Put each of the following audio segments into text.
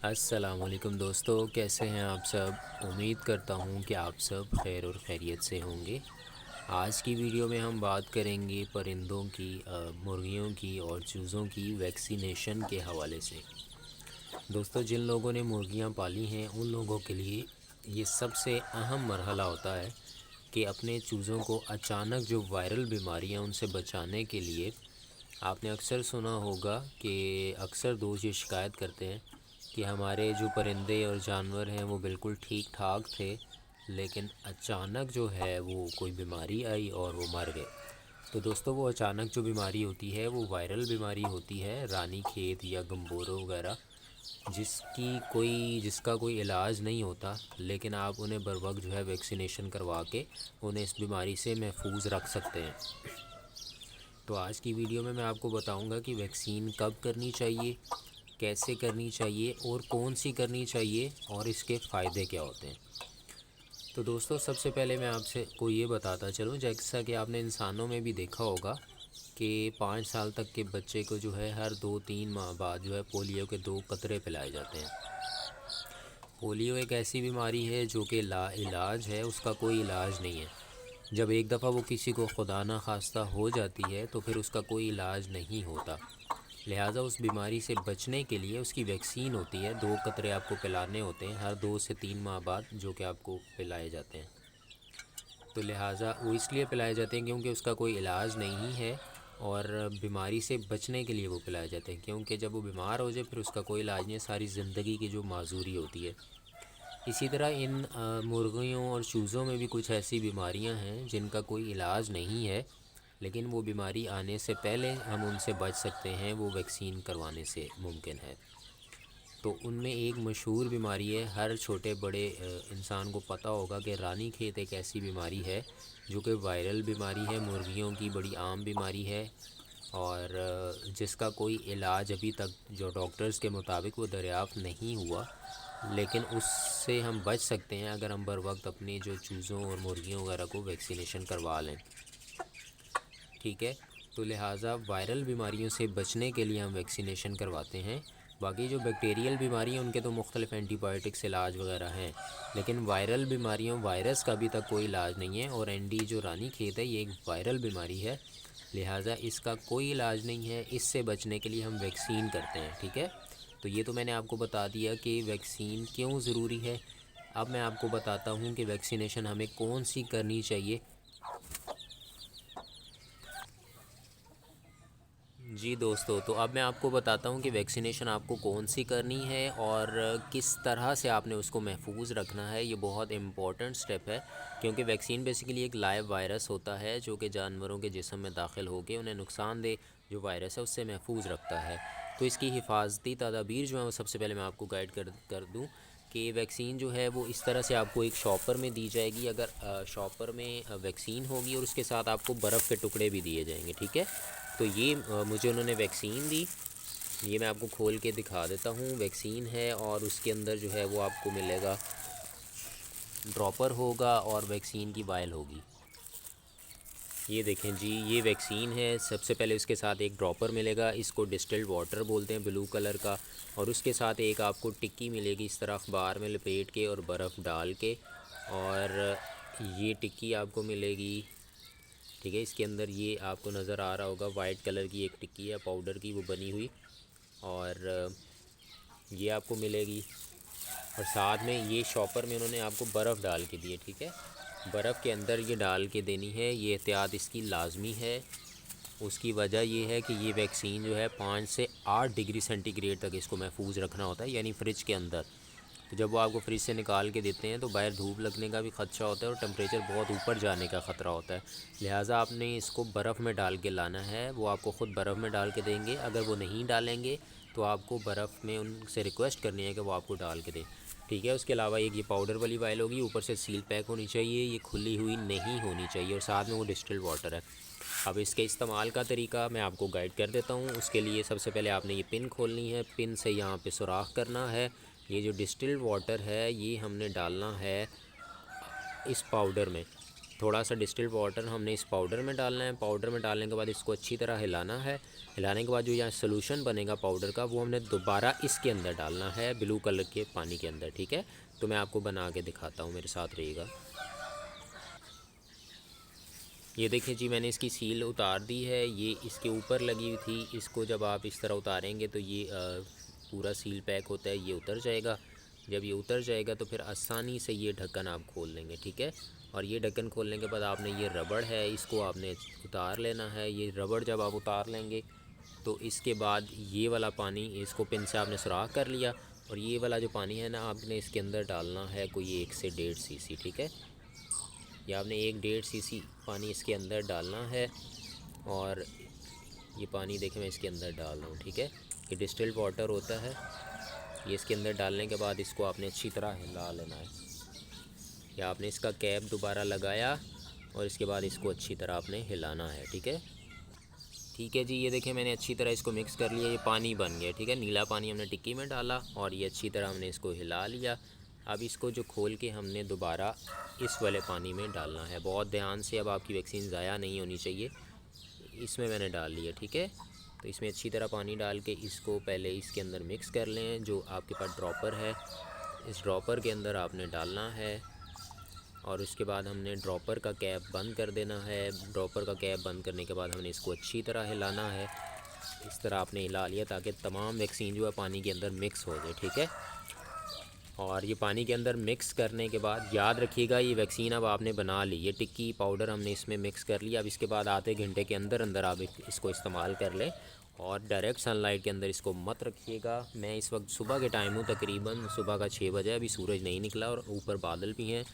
अस्सलामुअलैकुम दोस्तों, कैसे हैं आप सब। उम्मीद करता हूँ कि आप सब खैर और खैरियत से होंगे। आज की वीडियो में हम बात करेंगे परिंदों की, मुर्गियों की और चूज़ों की वैक्सीनेशन के हवाले से। दोस्तों, जिन लोगों ने मुर्गियाँ पाली हैं उन लोगों के लिए ये सबसे अहम मरहला होता है कि अपने चूज़ों को अचानक जो वायरल बीमारियाँ उनसे बचाने के लिए आपने अक्सर सुना होगा कि अक्सर दोस्त ये शिकायत करते हैं कि हमारे जो परिंदे और जानवर हैं वो बिल्कुल ठीक ठाक थे, लेकिन अचानक जो है वो कोई बीमारी आई और वो मर गए। तो दोस्तों, वो अचानक जो बीमारी होती है वो वायरल बीमारी होती है, रानीखेत या गम्बोरो वगैरह, जिसका कोई इलाज नहीं होता, लेकिन आप उन्हें बर वक्त जो है वैक्सीनेशन करवा के उन्हें इस बीमारी से महफूज रख सकते हैं। तो आज की वीडियो में मैं आपको बताऊंगा कि वैक्सीन कब करनी चाहिए, कैसे करनी चाहिए और कौन सी करनी चाहिए और इसके फ़ायदे क्या होते हैं। तो दोस्तों, सबसे पहले मैं आपसे को ये बताता चलूँ, जैसा कि आपने इंसानों में भी देखा होगा कि 5 साल तक के बच्चे को जो है हर 2-3 माह बाद जो है पोलियो के 2 कतरे पिलाए जाते हैं। पोलियो एक ऐसी बीमारी है जो कि लाइलाज है, उसका कोई इलाज नहीं है। जब एक दफ़ा वो किसी को खुदा ना खास्ता हो जाती है तो फिर उसका कोई इलाज नहीं होता। लिहाजा उस बीमारी से बचने के लिए उसकी वैक्सीन होती है, 2 कतरे आपको पिलाने होते हैं हर 2 से 3 माह बाद, जो कि आपको पिलाए जाते हैं। तो लिहाजा वो इसलिए पिलाए जाते हैं क्योंकि उसका कोई इलाज नहीं है और बीमारी से बचने के लिए वो पिलाए जाते हैं, क्योंकि जब वो बीमार हो जाए फिर उसका कोई इलाज नहीं है, सारी ज़िंदगी की जो माजूरी होती है। इसी तरह इन मुर्गियों और चूज़ों में भी कुछ ऐसी बीमारियां हैं जिनका कोई इलाज नहीं है, लेकिन वो बीमारी आने से पहले हम उनसे बच सकते हैं, वो वैक्सीन करवाने से मुमकिन है। तो उनमें एक मशहूर बीमारी है, हर छोटे बड़े इंसान को पता होगा कि रानीखेत एक ऐसी बीमारी है जो कि वायरल बीमारी है, मुर्गियों की बड़ी आम बीमारी है और जिसका कोई इलाज अभी तक जो डॉक्टर्स के मुताबिक वो दरियाफ़्त नहीं हुआ, लेकिन उससे हम बच सकते हैं अगर हम बर वक्त अपनी जो चूज़ों और मुर्गियों वगैरह को वैक्सीनेशन करवा लें। ठीक है, तो लिहाजा वायरल बीमारियों से बचने के लिए हम वैक्सीनेशन करवाते हैं। बाकी जो बैक्टीरियल बीमारी हैं उनके तो मुख्तलिफ एंटीबायोटिक्स इलाज वगैरह हैं, लेकिन वायरल बीमारियों वायरस का अभी तक कोई इलाज नहीं है। और एनडी जो रानीखेत है ये एक वायरल बीमारी है, लिहाजा इसका कोई इलाज नहीं है। इससे बचने के लिए हम वैक्सीन करते हैं। ठीक है, तो ये तो मैंने आपको बता दिया कि वैक्सीन क्यों ज़रूरी है। अब मैं आपको बताता हूँ कि वैक्सीनेशन हमें कौन सी करनी चाहिए। जी दोस्तों, तो अब मैं आपको बताता हूँ कि वैक्सीनेशन आपको कौन सी करनी है और किस तरह से आपने उसको महफूज रखना है। ये बहुत इम्पॉर्टेंट स्टेप है, क्योंकि वैक्सीन बेसिकली एक लाइव वायरस होता है जो कि जानवरों के जिस्म में दाखिल होकर उन्हें नुकसानदेह जो वायरस है उससे महफूज रखता है। तो इसकी हिफाजती तदाबीर जो है वो सबसे पहले मैं आपको गाइड कर दूँ कि वैक्सीन जो है वो इस तरह से आपको एक शॉपर में दी जाएगी। अगर शॉपर में वैक्सीन होगी और उसके साथ आपको बर्फ़ के टुकड़े भी दिए जाएंगे। ठीक है, तो ये मुझे उन्होंने वैक्सीन दी, ये मैं आपको खोल के दिखा देता हूँ। वैक्सीन है और उसके अंदर जो है वो आपको मिलेगा, ड्रॉपर होगा और वैक्सीन की वायल होगी। ये देखें जी, ये वैक्सीन है। सबसे पहले उसके साथ एक ड्रॉपर मिलेगा, इसको डिस्टिल्ड वाटर बोलते हैं, ब्लू कलर का। और उसके साथ एक आपको टिक्की मिलेगी, इस तरह अखबार में लपेट के और बर्फ़ डाल के। और ये टिक्की आपको मिलेगी। ठीक है, इसके अंदर ये आपको नज़र आ रहा होगा वाइट कलर की एक टिक्की है पाउडर की, वो बनी हुई, और ये आपको मिलेगी। और साथ में ये शॉपर में उन्होंने आपको बर्फ़ डाल के दी है। ठीक है, बर्फ़ के अंदर ये डाल के देनी है, ये एहतियात इसकी लाजमी है। उसकी वजह ये है कि ये वैक्सीन जो है 5 से 8 डिग्री सेंटीग्रेड तक इसको महफूज रखना होता है, यानी फ़्रिज के अंदर। तो जब वो आपको फ्रिज से निकाल के देते हैं तो बाहर धूप लगने का भी ख़दशा होता है और टेम्परेचर बहुत ऊपर जाने का ख़तरा होता है। लिहाजा आपने इसको बर्फ़ में डाल के लाना है, वो आपको ख़ुद बर्फ़ में डाल के देंगे। अगर वो नहीं डालेंगे तो आपको बर्फ़ में उनसे रिक्वेस्ट करनी है कि वो आपको डाल के दें। ठीक है, उसके अलावा एक ये पाउडर वाली वायल होगी, ऊपर से सील पैक होनी चाहिए, ये खुली हुई नहीं होनी चाहिए, और साथ में वो डिस्टिल्ड वाटर है। अब इसके इस्तेमाल का तरीका मैं आपको गाइड कर देता हूँ। उसके लिए सबसे पहले आपने ये पिन खोलनी है, पिन से यहाँ पे सुराख करना है। ये जो डिस्टिल्ड वाटर है ये हमने डालना है इस पाउडर में। थोड़ा सा डिस्टिल्ड वाटर हमने इस पाउडर में डालना है। पाउडर में डालने के बाद इसको अच्छी तरह हिलाना है। हिलाने के बाद जो यहाँ सोल्यूशन बनेगा पाउडर का, वो हमने दोबारा इसके अंदर डालना है, ब्लू कलर के पानी के अंदर, ठीक है। तो मैं आपको बना के दिखाता हूँ, मेरे साथ रहिएगा। ये देखिए जी, मैंने इसकी सील उतार दी है। ये इसके ऊपर लगी हुई थी, इसको जब आप इस तरह उतारेंगे तो ये पूरा सील पैक होता है, ये उतर जाएगा। जब ये उतर जाएगा तो फिर आसानी से ये ढक्कन आप खोल लेंगे, ठीक है। और ये ढक्कन खोलने के बाद आपने ये रबड़ है, इसको आपने उतार लेना है। ये रबड़ जब आप उतार लेंगे तो इसके बाद ये वाला पानी, इसको पिन से आपने सुराख कर लिया, और ये वाला जो पानी है ना, आपने इसके अंदर डालना है कोई 1 से 1.5 सीसी, ठीक है। या आपने 1-1.5 सीसी पानी इसके अंदर डालना है। और ये पानी देखें मैं इसके अंदर डाल रहा हूँ, ठीक है। ये डिस्टिल्ड वाटर होता है। ये इसके अंदर डालने के बाद इसको आपने अच्छी तरह हिला लेना है। या आपने इसका कैप दोबारा लगाया और इसके बाद इसको अच्छी तरह आपने हिलाना है, ठीक है। ठीक है जी, ये देखें मैंने अच्छी तरह इसको मिक्स कर लिया, ये पानी बन गया, ठीक है। नीला पानी हमने टिक्की में डाला और ये अच्छी तरह हमने इसको हिला लिया। अब इसको जो खोल के हमने दोबारा इस वाले पानी में डालना है, बहुत ध्यान से। अब आपकी वैक्सीन ज़ाया नहीं होनी चाहिए। इसमें मैंने डाल लिया, ठीक है। तो इसमें अच्छी तरह पानी डाल के इसको पहले इसके अंदर मिक्स कर लें। जो आपके पास ड्रॉपर है, इस ड्रॉपर के अंदर आपने डालना है और उसके बाद हमने ड्रॉपर का कैप बंद कर देना है। ड्रॉपर का कैप बंद करने के बाद हमने इसको अच्छी तरह हिलाना है। इस तरह आपने हिला लिया ताकि तमाम वैक्सीन जो है पानी के अंदर मिक्स हो जाए, ठीक है। और ये पानी के अंदर मिक्स करने के बाद याद रखिएगा, ये वैक्सीन अब आपने बना ली, ये टिक्की पाउडर हमने इसमें मिक्स कर लिया। अब इसके बाद आधे घंटे के अंदर अंदर आप इसको इस्तेमाल कर लें और डायरेक्ट सनलाइट के अंदर इसको मत रखिएगा। मैं इस वक्त सुबह के टाइम हूँ, तकरीबन सुबह का 6 बजे, अभी सूरज नहीं निकला और ऊपर बादल भी हैं,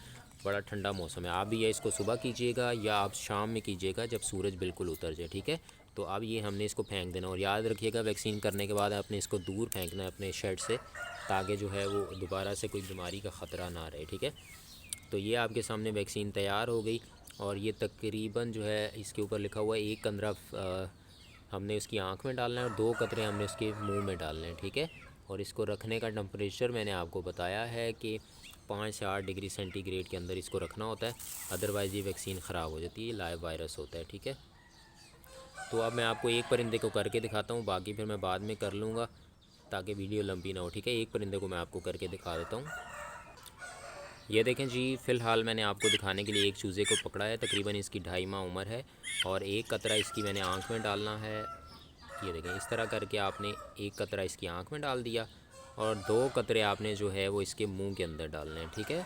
बड़ा ठंडा मौसम है। आप भी ये इसको सुबह कीजिएगा या आप शाम में कीजिएगा जब सूरज बिल्कुल उतर जाए, ठीक है। तो अब ये हमने इसको फेंक देना और याद रखिएगा वैक्सीन करने के बाद आपने इसको दूर फेंकना है अपने शर्ट से, ताकि जो है वो दोबारा से कोई बीमारी का ख़तरा ना रहे, ठीक है। तो ये आपके सामने वैक्सीन तैयार हो गई और ये तकरीबन जो है इसके ऊपर लिखा हुआ है 1 कतरा हमने उसकी आँख में डालना है और 2 कतरे हमने उसके मुंह में डालने हैं, ठीक है। और इसको रखने का टेम्परेचर मैंने आपको बताया है कि 5 से 8 डिग्री सेंटीग्रेड के अंदर इसको रखना होता है, अदरवाइज़ ये वैक्सीन ख़राब हो जाती है, लाइव वायरस होता है, ठीक है। तो अब मैं आपको एक परिंदे को करके दिखाता हूँ, बाकी फिर मैं बाद में कर लूँगा ताकि वीडियो लंबी ना हो, ठीक है। एक परिंदे को मैं आपको करके दिखा देता हूँ। ये देखें जी, फ़िलहाल मैंने आपको दिखाने के लिए एक चूज़े को पकड़ा है, तकरीबन इसकी 2.5 माह उम्र है और 1 कतरा इसकी मैंने आँख में डालना है। ये देखें, इस तरह करके आपने 1 कतरा इसकी आँख में डाल दिया और 2 कतरे आपने जो है वो इसके मुंह के अंदर डालने हैं, ठीक है।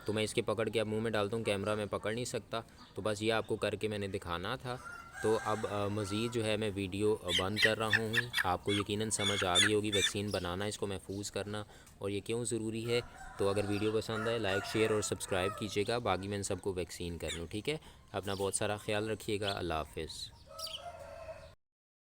तो मैं इसके पकड़ के अब मुंह में डालता हूँ, कैमरा में पकड़ नहीं सकता, तो बस ये आपको करके मैंने दिखाना था। तो अब मज़ीद जो है मैं वीडियो बंद कर रहा हूँ। आपको यकीनन समझ आ गई होगी वैक्सीन बनाना, इसको महफूज करना और ये क्यों ज़रूरी है। तो अगर वीडियो पसंद आए लाइक शेयर और सब्सक्राइब कीजिएगा। बाकी मैं इन सबको वैक्सीन कर लूँ, ठीक है। अपना बहुत सारा ख्याल रखिएगा। अल्लाह हाफ़िज़।